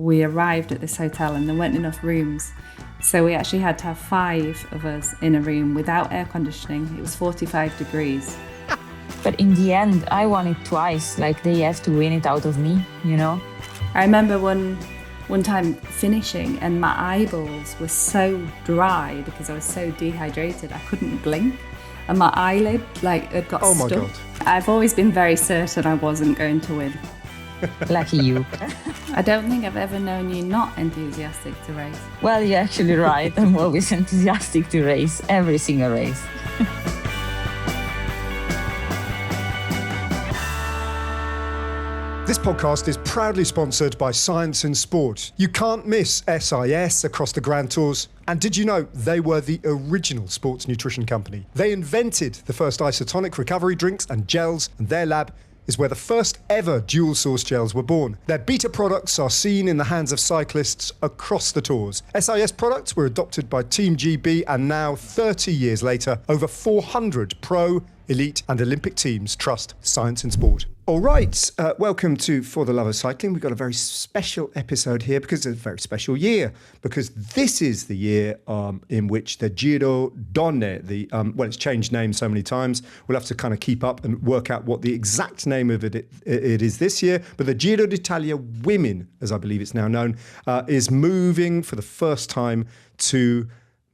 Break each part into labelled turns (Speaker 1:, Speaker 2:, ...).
Speaker 1: we arrived at this hotel and there weren't enough rooms. So we actually had to have 5 of us in a room without air conditioning. It was 45 degrees.
Speaker 2: But in the end, I won it twice. Like, they have to win it out of me, you know?
Speaker 1: I remember one time finishing and my eyeballs were so dry because I was so dehydrated I couldn't blink, and my eyelid it got stuck.
Speaker 3: Oh my God.
Speaker 1: I've always been very certain I wasn't going to win.
Speaker 2: Lucky you.
Speaker 1: I don't think I've ever known you not enthusiastic to race.
Speaker 2: Well, you're actually right. I'm always enthusiastic to race, every single race.
Speaker 3: This podcast is proudly sponsored by Science in Sport. You can't miss SIS across the Grand Tours. And did you know they were the original sports nutrition company? They invented the first isotonic recovery drinks and gels, and their lab is where the first ever dual source gels were born. Their beta products are seen in the hands of cyclists across the Tours. SIS products were adopted by Team GB, and now, 30 years later, over 400 pro, elite and Olympic teams trust Science in Sport. All right, welcome to For the Love of Cycling. We've got a very special episode here because it's a very special year, because this is the year in which the Giro Donne, it's changed names so many times, we'll have to kind of keep up and work out what the exact name of it is this year, but the Giro d'Italia Women, as I believe it's now known, is moving for the first time to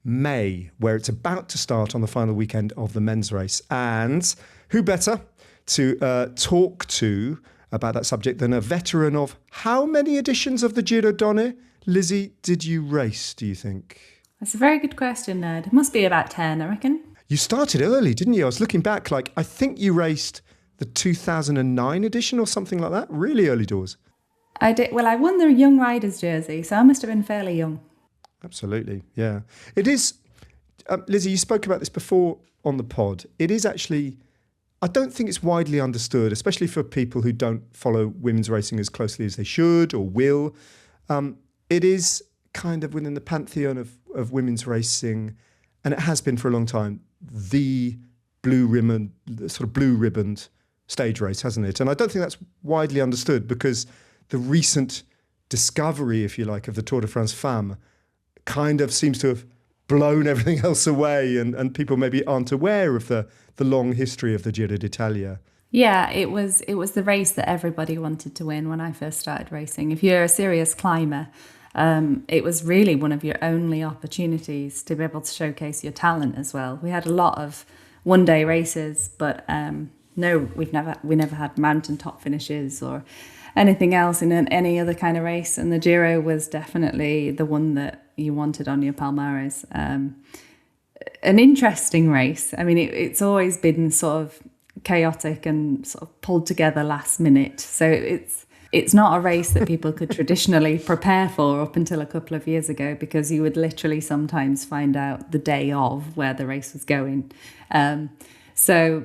Speaker 3: May, where it's about to start on the final weekend of the men's race. And who better to talk to about that subject than a veteran of how many editions of the Giro Donne, Lizzie, did you race, do you think?
Speaker 1: That's a very good question, Ned. It must be about 10, I reckon.
Speaker 3: You started early, didn't you? I was looking back, I think you raced the 2009 edition or something like that, really early doors.
Speaker 1: I did. Well, I won the Young Riders jersey, so I must have been fairly young.
Speaker 3: Absolutely, yeah. It is, Lizzie, you spoke about this before on the pod. It is actually, I don't think it's widely understood, especially for people who don't follow women's racing as closely as they should or will. It is kind of within the pantheon of women's racing, and it has been for a long time, the sort of blue ribboned stage race, hasn't it? And I don't think that's widely understood because the recent discovery, if you like, of the Tour de France Femmes kind of seems to have blown everything else away, and people maybe aren't aware of the long history of the Giro d'Italia.
Speaker 1: Yeah, it was the race that everybody wanted to win when I first started racing. If you're a serious climber, it was really one of your only opportunities to be able to showcase your talent as well. We had a lot of one-day races, but no, we never had mountaintop finishes or anything else in any other kind of race. And the Giro was definitely the one that you wanted on your Palmares. An interesting race. I mean, it's always been sort of chaotic and sort of pulled together last minute. So it's not a race that people could traditionally prepare for up until a couple of years ago, because you would literally sometimes find out the day of where the race was going. So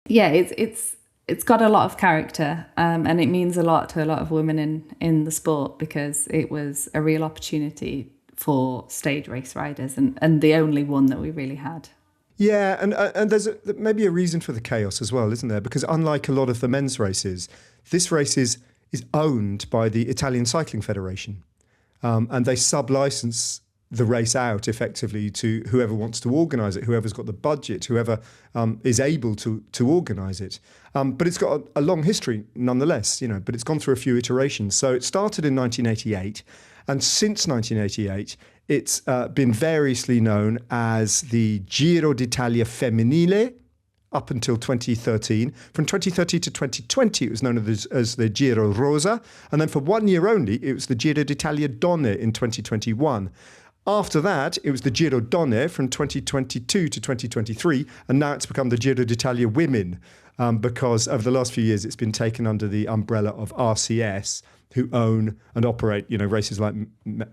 Speaker 1: yeah, it's got a lot of character, and it means a lot to a lot of women in the sport, because it was a real opportunity for stage race riders, and the only one that we really had.
Speaker 3: Yeah, and there's maybe a reason for the chaos as well, isn't there? Because unlike a lot of the men's races, this race is owned by the Italian Cycling Federation, and they sub-license the race out effectively to whoever wants to organise it, whoever's got the budget, whoever is able to organise it. But it's got a long history nonetheless, but it's gone through a few iterations. So it started in 1988, and since 1988, it's been variously known as the Giro d'Italia Femminile up until 2013. From 2013 to 2020, it was known as the Giro Rosa. And then for 1 year only, it was the Giro d'Italia Donne in 2021. After that, it was the Giro Donne from 2022 to 2023, and now it's become the Giro d'Italia Women, because over the last few years, it's been taken under the umbrella of RCS, who own and operate, races like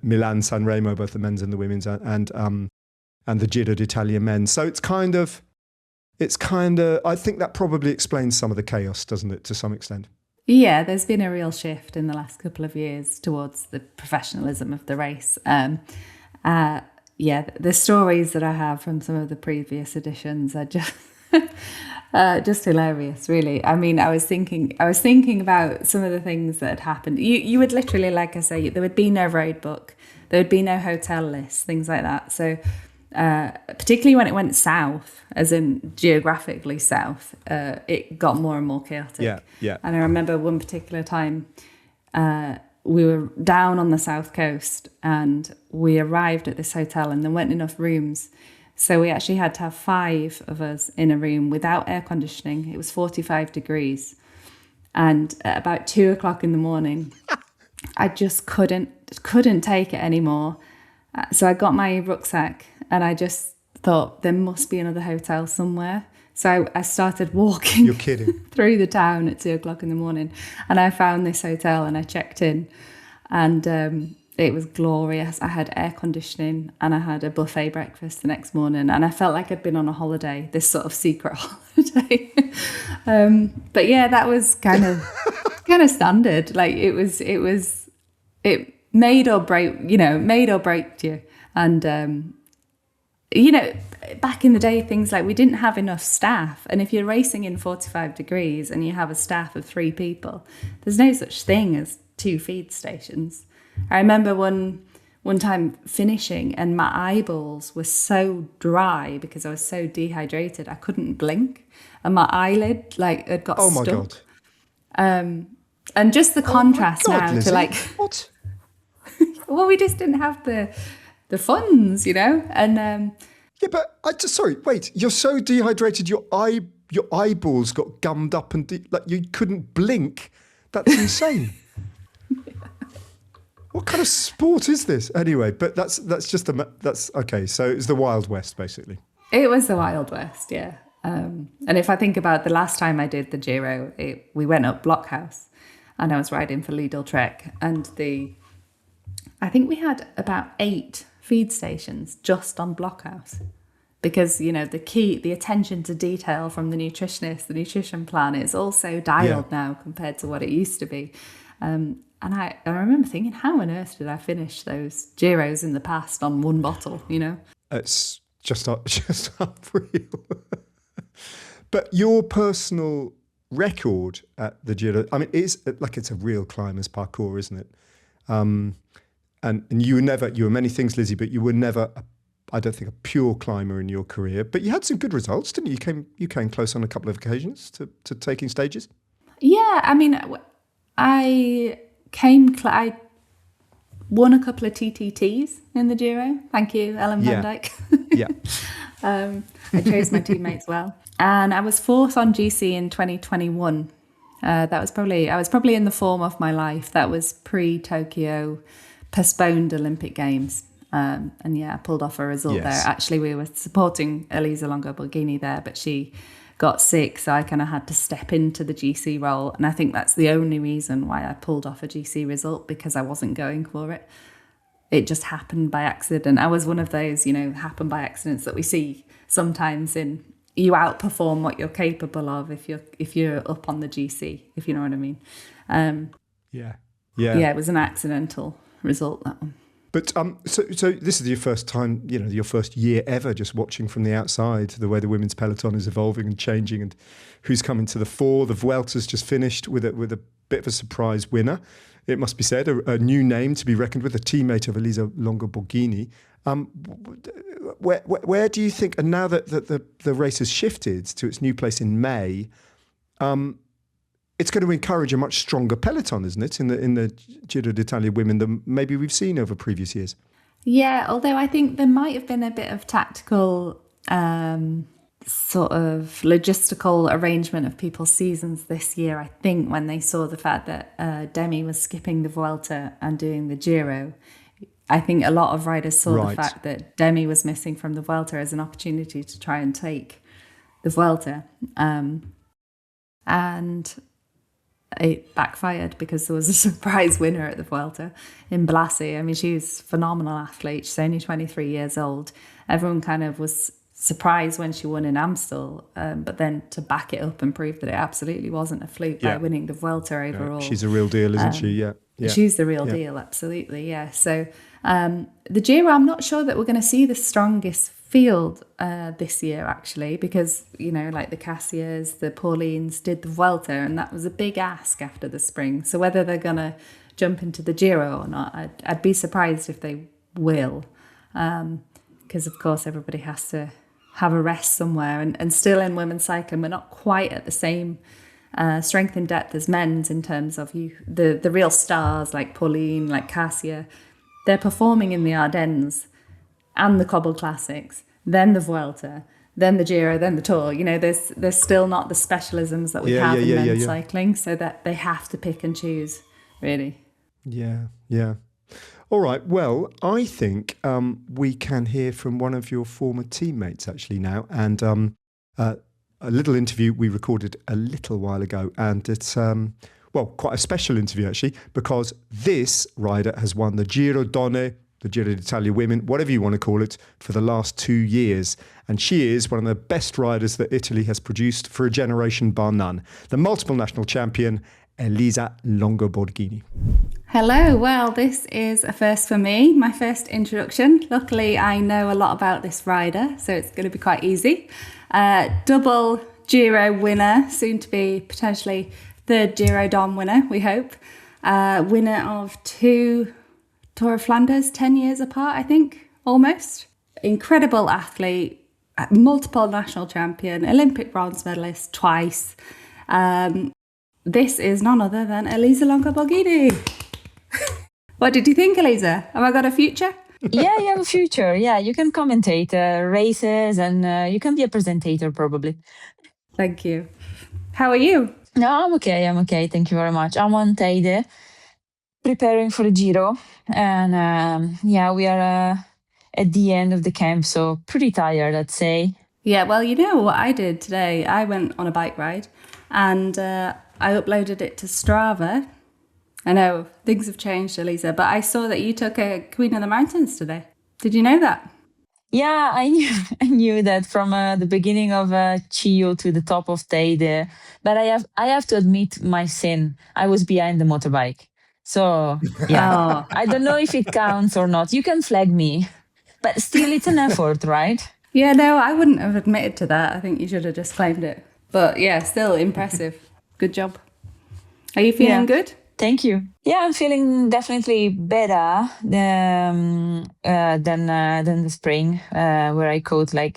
Speaker 3: Milan, San Remo, both the men's and the women's, and the Giro d'Italia men. So it's kind of, I think that probably explains some of the chaos, doesn't it, to some extent?
Speaker 1: Yeah, there's been a real shift in the last couple of years towards the professionalism of the race. The stories that I have from some of the previous editions are just Just hilarious, really. I mean, I was thinking about some of the things that had happened. You would literally, like I say, there would be no road book, there would be no hotel list, things like that. So, particularly when it went south, as in geographically south, it got more and more chaotic.
Speaker 3: Yeah, yeah.
Speaker 1: And I remember one particular time, we were down on the south coast, and we arrived at this hotel, and there weren't enough rooms. So we actually had to have 5 of us in a room without air conditioning. It was 45 degrees. And at about 2:00 in the morning, I just couldn't take it anymore. So I got my rucksack and I just thought there must be another hotel somewhere. So I started walking.
Speaker 3: You're kidding.
Speaker 1: Through the town at 2:00 in the morning. And I found this hotel and I checked in. And it was glorious. I had air conditioning and I had a buffet breakfast the next morning, and I felt like I'd been on a holiday, this sort of secret holiday. But yeah, that was kind of standard. Like it made or break you. And back in the day, things like we didn't have enough staff, and if you're racing in 45 degrees and you have a staff of 3 people, there's no such thing as 2 feed stations. I remember one time finishing and my eyeballs were so dry because I was so dehydrated I couldn't blink, and my eyelid had got stuck.
Speaker 3: Oh my God.
Speaker 1: And just the contrast now,
Speaker 3: Lizzie.
Speaker 1: to
Speaker 3: What?
Speaker 1: well, we just didn't have the funds, and
Speaker 3: Yeah, but sorry, wait. You're so dehydrated, your eyeballs got gummed up and you couldn't blink. That's insane. What kind of sport is this? Anyway, but that's okay. So it's the Wild West, basically.
Speaker 1: It was the Wild West, yeah. And if I think about the last time I did the Giro, we went up Blockhouse, and I was riding for Lidl Trek, and I think we had about 8 feed stations just on Blockhouse, because the attention to detail from the nutritionist, the nutrition plan, is all so dialed now compared to what it used to be. And I remember thinking, how on earth did I finish those Giros in the past on 1 bottle,
Speaker 3: It's just unreal. But your personal record at the Giro, I mean, it's a real climber's parkour, isn't it? And you were many things, Lizzie, but you were never, I don't think, a pure climber in your career. But you had some good results, didn't you? You came close on a couple of occasions to taking stages.
Speaker 1: Yeah, I mean, I won a couple of TTTs in the Giro. Thank you, Ellen van Dijk.
Speaker 3: Yeah.
Speaker 1: I chose my teammates well. And I was 4th on GC in 2021. I was probably in the form of my life. That was pre-Tokyo, postponed Olympic Games. And I pulled off a result there. Actually, we were supporting Elisa Longo Borghini there, but she got sick, so I kind of had to step into the GC role. And I think that's the only reason why I pulled off a GC result, because I wasn't going for it. It just happened by accident. I was one of those, happen by accidents that we see sometimes you outperform what you're capable of if you're up on the GC, if you know what I mean.
Speaker 3: Yeah,
Speaker 1: it was an accidental result, that one.
Speaker 3: But so this is your first time, your first year ever just watching from the outside the way the women's peloton is evolving and changing and who's coming to the fore. The Vuelta's just finished with a bit of a surprise winner. It must be said, a new name to be reckoned with, a teammate of Elisa Longo Borghini. Where do you think, and now that the race has shifted to its new place in May, it's going to encourage a much stronger peloton, isn't it, in the Giro d'Italia women than maybe we've seen over previous years?
Speaker 1: Yeah, although I think there might have been a bit of tactical sort of logistical arrangement of people's seasons this year, I think, when they saw the fact that Demi was skipping the Vuelta and doing the Giro. I think a lot of riders saw the fact that Demi was missing from the Vuelta as an opportunity to try and take the Vuelta. And it backfired because there was a surprise winner at the Vuelta in Blasi. I mean, she's a phenomenal athlete. She's only 23 years old. Everyone kind of was surprised when she won in Amstel, but then to back it up and prove that it absolutely wasn't a fluke by winning the Vuelta overall.
Speaker 3: She's a real deal, isn't she? Yeah. Yeah.
Speaker 1: She's the real deal, absolutely, yeah. So the Giro, I'm not sure that we're going to see the strongest field this year, actually, because, you know, like the Cassias, the Paulines did the Vuelta, and that was a big ask after the spring. So whether they're going to jump into the Giro or not, I'd be surprised if they will, because, of course, everybody has to have a rest somewhere. And still in women's cycling, we're not quite at the same strength and depth as men's in terms of the real stars like Pauline, like Cassia. They're performing in the Ardennes and the Cobble Classics, then the Vuelta, then the Giro, then the Tour. You know, there's still not the specialisms that we have in men's cycling, so that they have to pick and choose, really.
Speaker 3: Yeah. All right. Well, I think we can hear from one of your former teammates actually now, and a little interview we recorded a little while ago, and it's quite a special interview actually, because this rider has won the Giro Donne, the Giro d'Italia Women, whatever you want to call it, for the last 2 years. And she is one of the best riders that Italy has produced for a generation, bar none. The multiple national champion, Elisa Longo Borghini.
Speaker 1: Hello, well, this is a first for me, my first introduction. Luckily, I know a lot about this rider, so it's going to be quite easy. Double Giro winner, soon to be potentially third Giro Donne winner, we hope. Winner of 2 Tour of Flanders, 10 years apart, I think, almost. Incredible athlete, multiple national champion, Olympic bronze medalist twice. This is none other than Elisa Longo Borghini. What did you think, Elisa? Have I got a future?
Speaker 2: Yeah, you have a future. Yeah, you can commentate races, and you can be a presentator probably.
Speaker 1: Thank you. How are you?
Speaker 2: No, I'm okay. Thank you very much. I'm on Teide, preparing for the Giro. And we are at the end of the camp, so pretty tired, I'd say.
Speaker 1: Yeah, well, you know what I did today? I went on a bike ride and I uploaded it to Strava. I know things have changed, Elisa, but I saw that you took a Queen of the Mountains today. Did you know that?
Speaker 2: Yeah, I knew I knew that from the beginning of Chio to the top of Teide. But I have to admit my sin. I was behind the motorbike. So yeah, I don't know if it counts or not. You can flag me, but still, it's an effort, right?
Speaker 1: Yeah, no, I wouldn't have admitted to that. I think you should have just claimed it. But yeah, still impressive. Good job. Are you feeling good?
Speaker 2: Thank you. Yeah, I'm feeling definitely better than the spring, where I caught I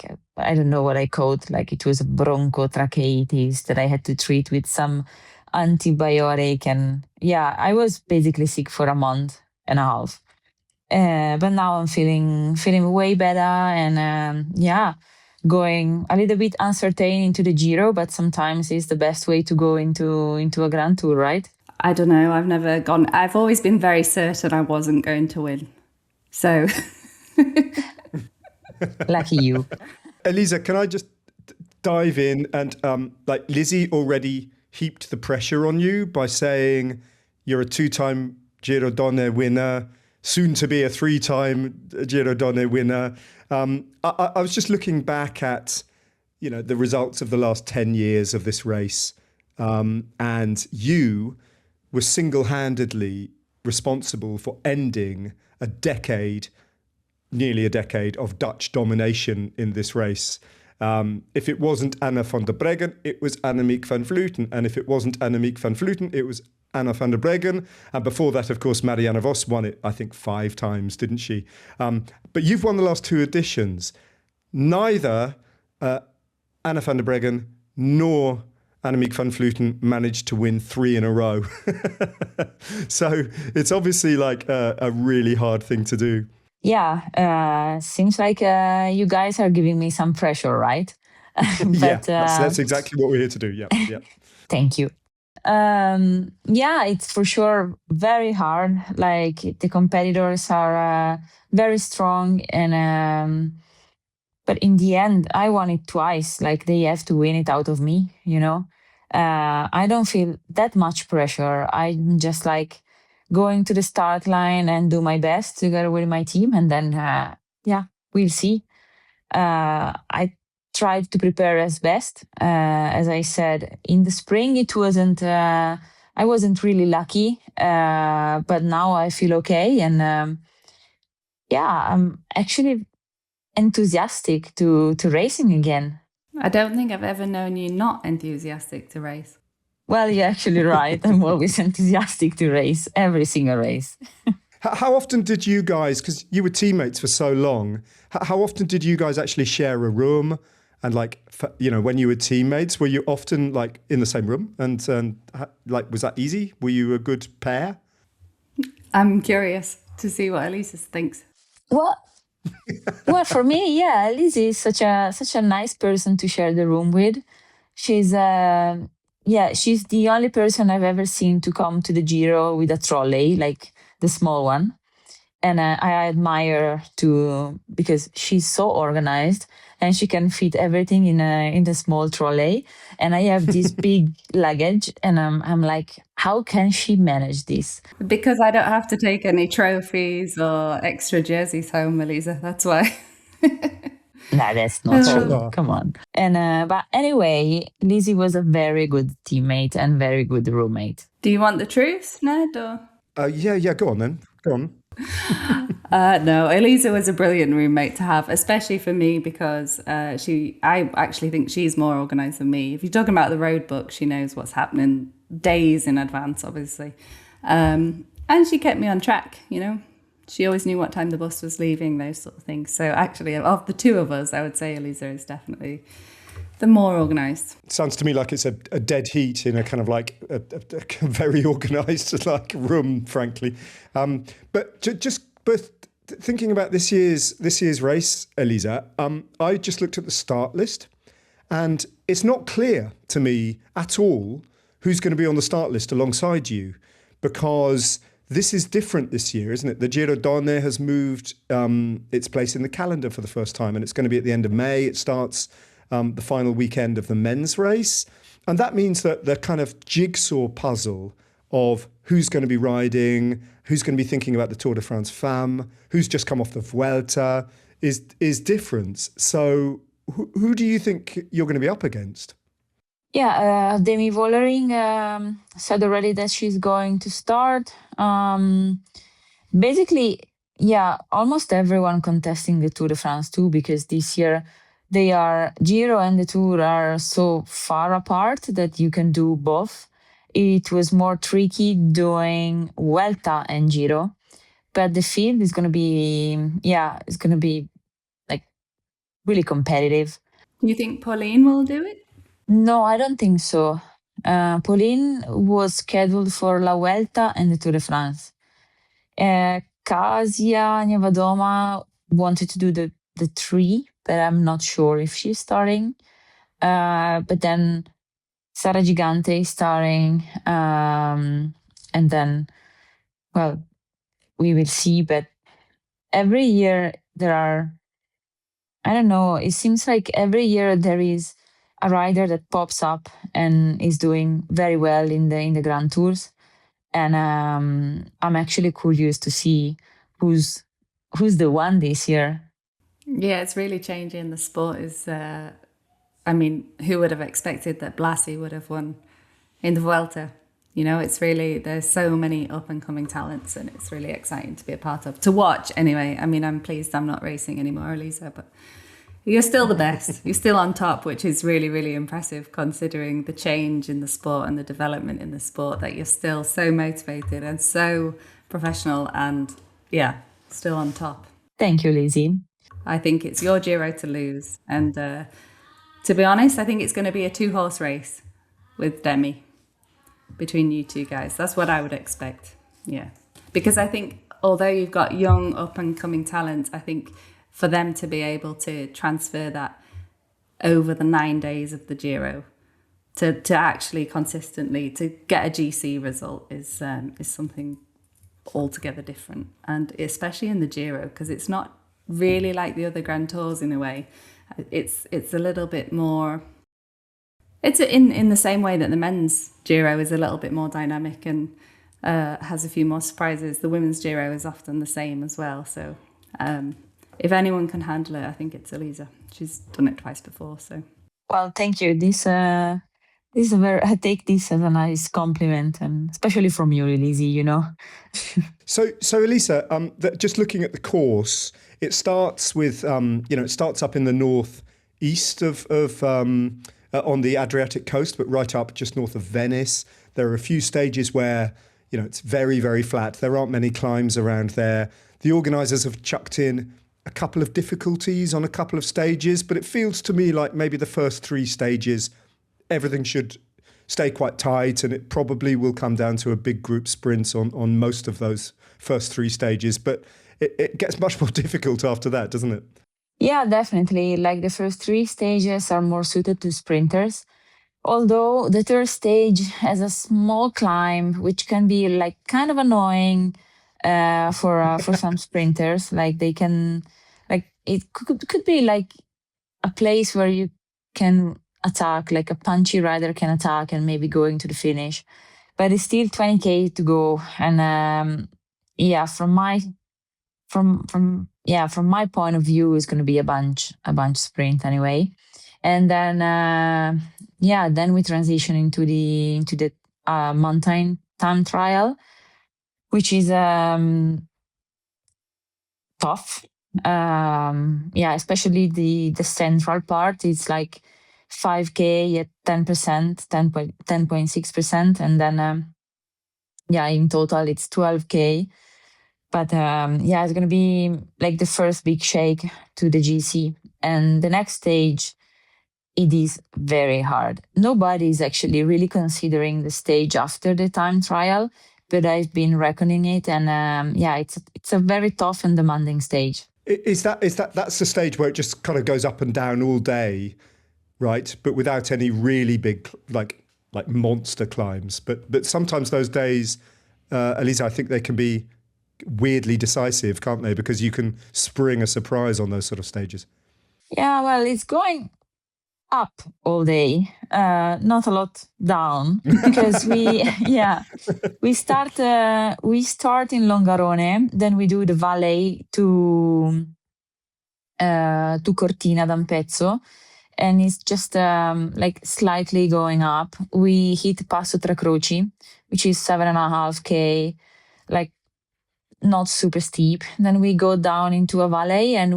Speaker 2: don't know what I caught, like it was a bronchotracheitis that I had to treat with some antibiotic, and yeah, I was basically sick for a month and a half. But now I'm feeling way better, and going a little bit uncertain into the Giro, but sometimes it's the best way to go into a Grand Tour, right?
Speaker 1: I don't know. I've never gone. I've always been very certain I wasn't going to win. So.
Speaker 2: Lucky you.
Speaker 3: Elisa, can I just dive in and Lizzie already heaped the pressure on you by saying you're a 2-time Giro Donne winner, soon to be a 3-time Giro Donne winner. I was just looking back at, the results of the last 10 years of this race, and you were single-handedly responsible for ending nearly a decade of Dutch domination in this race. If it wasn't Anna van der Breggen, it was Annemiek van Vleuten. And if it wasn't Annemiek van Vleuten, it was Anna van der Breggen. And before that, of course, Marianne Vos won it, I think, 5 times, didn't she? But you've won the last 2 editions. Neither Anna van der Breggen nor Annemiek van Vleuten managed to win 3 in a row. So it's obviously like a really hard thing to do.
Speaker 2: Yeah, seems like you guys are giving me some pressure, right?
Speaker 3: But, that's exactly what we're here to do. Yeah.
Speaker 2: Thank you. It's for sure very hard. Like the competitors are very strong, and but in the end, I won it twice. Like they have to win it out of me, I don't feel that much pressure. I'm just like going to the start line and do my best together with my team, and then we'll see. I tried to prepare as best. As I said, in the spring it wasn't I wasn't really lucky, but now I feel okay. And yeah, I'm actually enthusiastic to racing again.
Speaker 1: I don't think I've ever known you not enthusiastic to race.
Speaker 2: Well, you're actually right. I'm always enthusiastic to race, every single race.
Speaker 3: How often did you guys, because you were teammates for so long, how often did you guys actually share a room? And like, when you were teammates, were you often like in the same room? And like, was that easy? Were you a good pair?
Speaker 1: I'm curious to see what Elisa thinks.
Speaker 2: Well, for me, yeah, Lizzie is such a nice person to share the room with. She's she's the only person I've ever seen to come to the Giro with a trolley, like the small one. And I admire her too because she's so organized and she can fit everything in the small trolley. And I have this big luggage, and I'm like, how can she manage this?
Speaker 1: Because I don't have to take any trophies or extra jerseys home, Elisa. That's why.
Speaker 2: Nah, that's not true.
Speaker 3: no.
Speaker 2: Come on. And but anyway, Lizzie was a very good teammate and very good roommate.
Speaker 1: Do you want the truth, Ned? Or?
Speaker 3: Yeah, go on then. Go on.
Speaker 1: No, Elisa was a brilliant roommate to have, especially for me because I actually think she's more organised than me. If you're talking about the road book, she knows what's happening days in advance, obviously. And she kept me on track, She always knew what time the bus was leaving, those sort of things. So actually, of the two of us, I would say Elisa is definitely the more organised.
Speaker 3: Sounds to me like it's a dead heat in a kind of like a very organised like room, frankly. But thinking about this year's race, Elisa, I just looked at the start list, and it's not clear to me at all who's going to be on the start list alongside you, because this is different this year, isn't it? The Giro Donne has moved its place in the calendar for the first time, and it's going to be at the end of May. It starts the final weekend of the men's race. And that means that the kind of jigsaw puzzle of who's going to be riding, who's going to be thinking about the Tour de France Femmes, who's just come off the Vuelta, is different. So who do you think you're going to be up against?
Speaker 2: Yeah, Demi Vollering said already that she's going to start. Basically, yeah, almost everyone contesting the Tour de France too, because this year Giro and the Tour are so far apart that you can do both. It was more tricky doing Vuelta and Giro, but the field is going to be, it's going to be like really competitive.
Speaker 1: Do you think Pauline will do it?
Speaker 2: No, I don't think so. Pauline was scheduled for La Vuelta and the Tour de France. Kasia Nievadoma wanted to do the three, but I'm not sure if she's starting. But then Sara Gigante is starting. And then, well, we will see. But every year there are, I don't know, it seems like every year there is a rider that pops up and is doing very well in the Grand Tours. And I'm actually curious to see who's the one this year.
Speaker 1: Yeah, it's really changing. The sport is, who would have expected that Blasi would have won in the Vuelta? It's really, there's so many up and coming talents, and it's really exciting to be a part of, to watch anyway. I'm pleased I'm not racing anymore, Elisa, but you're still the best. You're still on top, which is really, really impressive considering the change in the sport and the development in the sport, that you're still so motivated and so professional and, still on top.
Speaker 2: Thank you, Lizzie.
Speaker 1: I think it's your Giro to lose. And to be honest, I think it's going to be a 2-horse race with Demi between you two guys. That's what I would expect. Yeah. Because I think although you've got young up and coming talent, I think for them to be able to transfer that over the 9 days of the Giro to actually consistently to get a GC result is something altogether different. And especially in the Giro, because it's not really like the other Grand Tours in a way. It's a little bit more, it's in the same way that the men's Giro is a little bit more dynamic and has a few more surprises. The women's Giro is often the same as well. So if anyone can handle it, I think it's Elisa. She's done it twice before. So,
Speaker 2: well, thank you. I take this as a nice compliment, and especially from you, Lizzie,
Speaker 3: So Elisa, just looking at the course, it starts with, it starts up in the northeast of on the Adriatic coast, but right up just north of Venice. There are a few stages where, it's very, very flat. There aren't many climbs around there. The organisers have chucked in a couple of difficulties on a couple of stages, but it feels to me like maybe the first three stages, everything should stay quite tight, and it probably will come down to a big group sprint on most of those first three stages. But it gets much more difficult after that, doesn't it?
Speaker 2: Yeah, definitely. Like the first three stages are more suited to sprinters. Although the third stage has a small climb, which can be like kind of annoying for some sprinters. Like they can, like it could be like a place where you can attack, like a punchy rider can attack and maybe going to the finish. But it's still 20K to go, and yeah, from my point of view, it's going to be a bunch sprint anyway. And then then we transition into the mountain time trial, which is tough. Especially the central part. It's like 5K at 10%, 10.6%, and then in total it's 12K. But it's going to be like the first big shake to the GC. And the next stage, it is very hard. Nobody is actually really considering the stage after the time trial, but I've been reckoning it. And it's a very tough and demanding stage.
Speaker 3: That's the stage where it just kind of goes up and down all day, right? But without any really big, like monster climbs. But sometimes those days, Elisa, I think they can be weirdly decisive, can't they? Because you can spring a surprise on those sort of stages.
Speaker 2: Yeah, well, it's going up all day, not a lot down, because we start in Longarone, then we do the valley to Cortina d'Ampezzo, and it's just like slightly going up. We hit Passo Tre Croci, which is 7.5K, like not super steep. Then we go down into a valley, and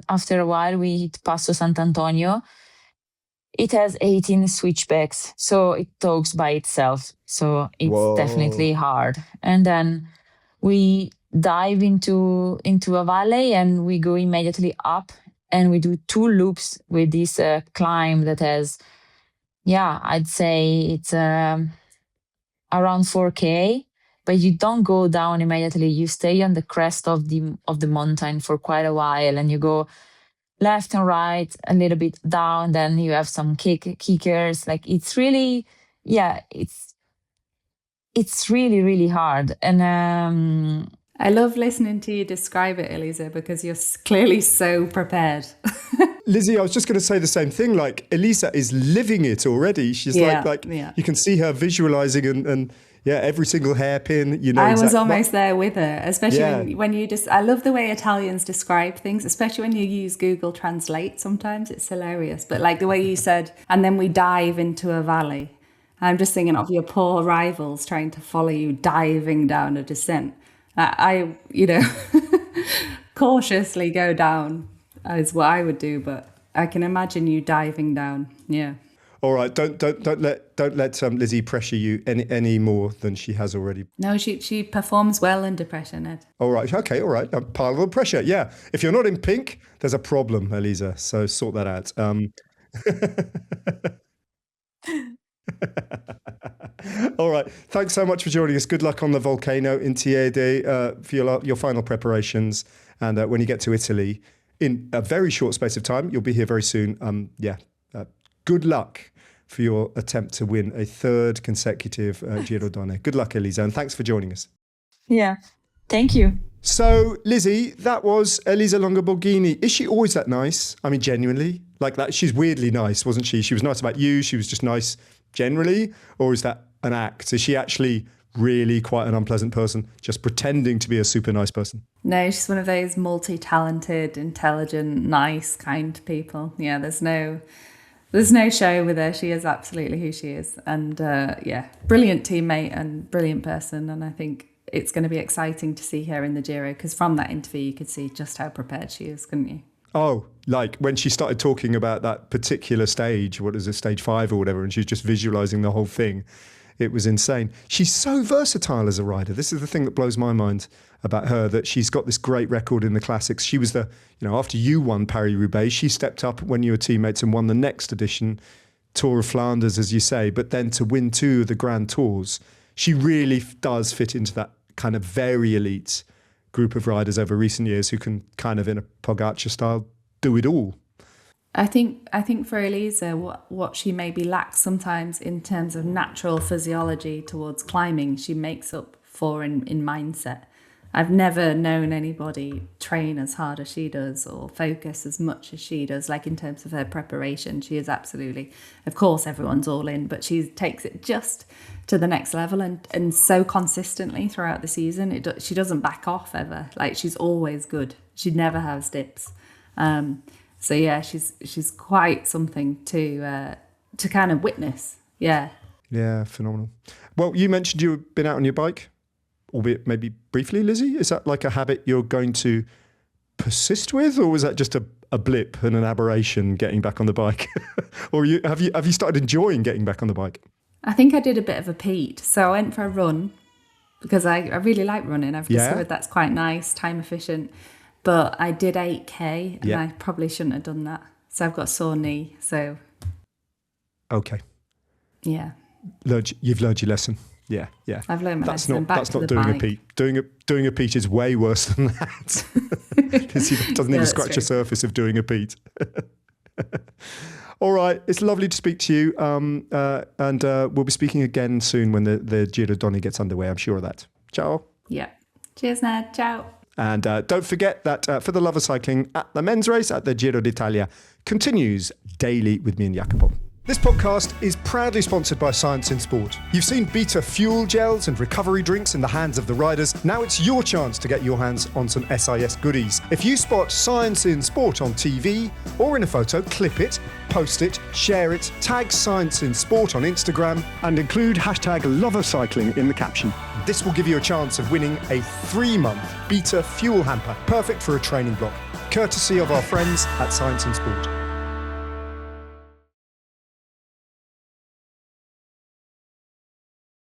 Speaker 2: after a while we hit Passo Sant'Antonio. It has 18 switchbacks, so it talks by itself. So it's definitely hard. And then we dive into a valley, and we go immediately up, and we do 2 loops with this climb that has, I'd say it's around 4K. But you don't go down immediately. You stay on the crest of the mountain for quite a while, and you go left and right, a little bit down. Then you have some kickers. Like it's really, it's really, really hard. And
Speaker 1: I love listening to you describe it, Elisa, because you're clearly so prepared.
Speaker 3: Lizzie, I was just going to say the same thing. Like Elisa is living it already. She's you can see her visualizing and every single hairpin,
Speaker 1: I was almost there with her, especially when you I love the way Italians describe things, especially when you use Google Translate. Sometimes it's hilarious. But like the way you said, and then we dive into a valley. I'm just thinking of your poor rivals trying to follow you diving down a descent. I cautiously go down is what I would do, but I can imagine you diving down. Yeah.
Speaker 3: All right, don't let Lizzie pressure you any more than she has already.
Speaker 1: No, she performs well under pressure, Ned.
Speaker 3: All right, okay, all right. Pile of pressure, yeah. If you're not in pink, there's a problem, Elisa. So sort that out. All right, thanks so much for joining us. Good luck on the volcano in Tiede for your final preparations, and when you get to Italy in a very short space of time, you'll be here very soon. Good luck for your attempt to win a third consecutive Giro Donne. Good luck, Elisa, and thanks for joining us.
Speaker 2: Yeah, thank you.
Speaker 3: So, Lizzie, that was Elisa Longo Borghini. Is she always that nice? I mean, genuinely? Like that? She's weirdly nice, wasn't she? She was nice about you. She was just nice generally? Or is that an act? Is she actually really quite an unpleasant person, just pretending to be a super nice person?
Speaker 1: No, she's one of those multi-talented, intelligent, nice, kind people. Yeah, there's no There's no show with her. She is absolutely who she is. And brilliant teammate and brilliant person. And I think it's going to be exciting to see her in the Giro, because from that interview, you could see just how prepared she is, couldn't you?
Speaker 3: Oh, like when she started talking about that particular stage, what is it, stage 5 or whatever, and she's just visualizing the whole thing. It was insane. She's so versatile as a rider. This is the thing that blows my mind about her, that she's got this great record in the classics. She was after you won Paris-Roubaix, she stepped up when you were teammates and won the next edition, Tour of Flanders, as you say, but then to win 2 of the Grand Tours, she really does fit into that kind of very elite group of riders over recent years who can kind of, in a Pogacar style, do it all.
Speaker 1: I think for Elisa, what she maybe lacks sometimes in terms of natural physiology towards climbing, she makes up for in mindset. I've never known anybody train as hard as she does or focus as much as she does, like in terms of her preparation. She is absolutely, of course, everyone's all in, but she takes it just to the next level and so consistently throughout the season. She doesn't back off ever. Like, she's always good. She never has dips. So yeah, she's quite something to kind of witness. Yeah.
Speaker 3: Yeah, phenomenal. Well, you mentioned you've been out on your bike, albeit maybe briefly, Lizzie. Is that like a habit you're going to persist with, or was that just a blip and an aberration getting back on the bike? Or have you started enjoying getting back on the bike?
Speaker 1: I think I did a bit of a Pete. So I went for a run because I really like running. I've discovered that's quite nice, time efficient. But I did 8K and I probably shouldn't have done that. So I've got a sore knee. So.
Speaker 3: Okay.
Speaker 1: Yeah.
Speaker 3: You've learned your lesson. Yeah.
Speaker 1: I've learned my lesson.
Speaker 3: That's not doing a Pete. Doing a Pete is way worse than that. Because he doesn't even scratch the surface of doing a Pete. All right. It's lovely to speak to you. And we'll be speaking again soon when the Giro Donne gets underway. I'm sure of that. Ciao.
Speaker 1: Yeah. Cheers, Ned. Ciao.
Speaker 3: And don't forget that for the love of cycling, at the men's race at the Giro d'Italia continues daily with me and Jacopo. This podcast is proudly sponsored by Science in Sport. You've seen Beta fuel gels and recovery drinks in the hands of the riders. Now it's your chance to get your hands on some SIS goodies. If you spot Science in Sport on TV or in a photo, clip it, post it, share it, tag Science in Sport on Instagram, and include #LoveOfCycling in the caption. This will give you a chance of winning a 3-month Beta fuel hamper, perfect for a training block, courtesy of our friends at Science in Sport.